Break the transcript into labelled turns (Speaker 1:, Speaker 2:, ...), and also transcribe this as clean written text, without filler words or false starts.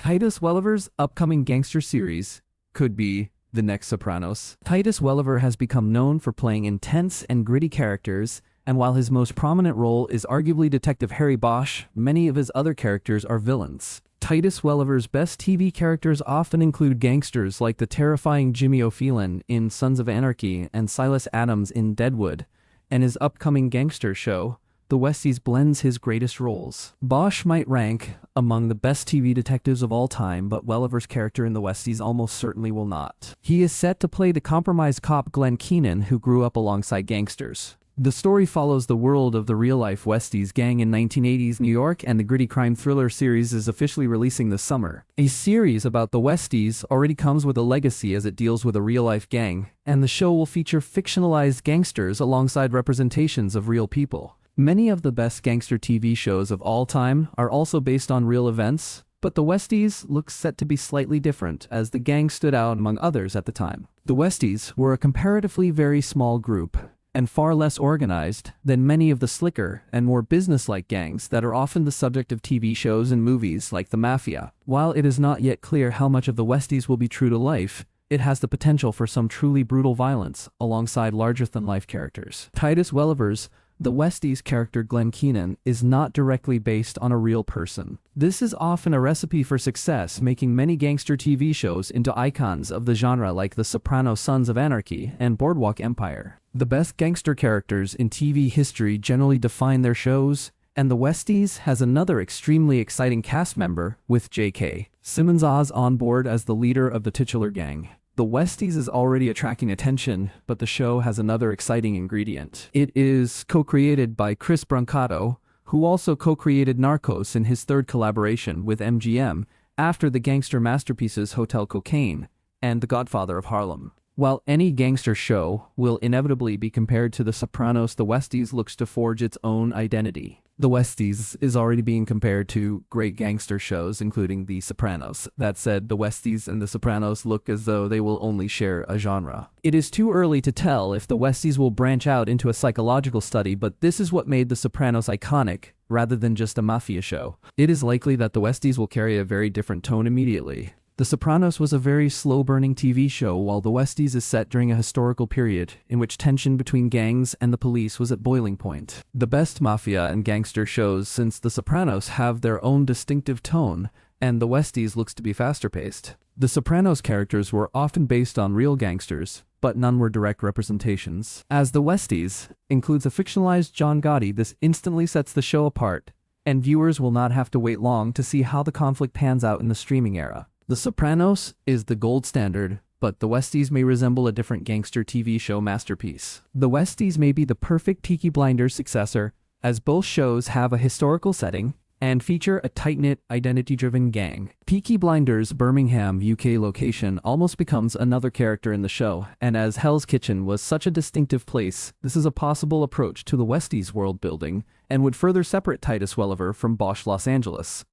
Speaker 1: Titus Welliver's upcoming Gangster series could be the next Sopranos. Titus Welliver has become known for playing intense and gritty characters, and while his most prominent role is arguably Detective Harry Bosch, many of his other characters are villains. Titus Welliver's best TV characters often include gangsters like the terrifying Jimmy O'Phelan in Sons of Anarchy and Silas Adams in Deadwood, and his upcoming Gangster show, The Westies, blends his greatest roles. Bosch might rank among the best TV detectives of all time, but Welliver's character in The Westies almost certainly will not. He is set to play the compromised cop Glenn Keenan, who grew up alongside gangsters. The story follows the world of the real-life Westies gang in 1980s New York, and the gritty crime thriller series is officially releasing this summer. A series about the Westies already comes with a legacy as it deals with a real-life gang, and the show will feature fictionalized gangsters alongside representations of real people. Many of the best gangster TV shows of all time are also based on real events, but The Westies looks set to be slightly different, as the gang stood out among others at the time. The Westies were a comparatively very small group, and far less organized than many of the slicker and more business-like gangs that are often the subject of TV shows and movies like The Mafia. While it is not yet clear how much of the Westies will be true to life, it has the potential for some truly brutal violence alongside larger-than-life characters. Titus Welliver's The Westies character Glenn Keenan is not directly based on a real person. This is often a recipe for success, making many gangster TV shows into icons of the genre like The Sopranos, Sons of Anarchy, and Boardwalk Empire. The best gangster characters in TV history generally define their shows, and The Westies has another extremely exciting cast member with J.K. Simmons Oz on board as the leader of the titular gang. The Westies is already attracting attention, but the show has another exciting ingredient. It is co-created by Chris Brancato, who also co-created Narcos in his third collaboration with MGM after the gangster masterpieces Hotel Cocaine and The Godfather of Harlem. While any gangster show will inevitably be compared to The Sopranos, The Westies looks to forge its own identity. The Westies is already being compared to great gangster shows, including The Sopranos. That said, The Westies and The Sopranos look as though they will only share a genre. It is too early to tell if The Westies will branch out into a psychological study, but this is what made The Sopranos iconic, rather than just a mafia show. It is likely that The Westies will carry a very different tone immediately. The Sopranos was a very slow-burning TV show, while The Westies is set during a historical period in which tension between gangs and the police was at boiling point. The best mafia and gangster shows since The Sopranos have their own distinctive tone, and The Westies looks to be faster-paced. The Sopranos characters were often based on real gangsters, but none were direct representations. As The Westies includes a fictionalized John Gotti, this instantly sets the show apart, and viewers will not have to wait long to see how the conflict pans out in the streaming era. The Sopranos is the gold standard, but The Westies may resemble a different gangster TV show masterpiece. The Westies may be the perfect Peaky Blinders successor, as both shows have a historical setting and feature a tight-knit, identity-driven gang. Peaky Blinders' Birmingham, UK location almost becomes another character in the show, and as Hell's Kitchen was such a distinctive place, this is a possible approach to the Westies world building and would further separate Titus Welliver from Bosch Los Angeles.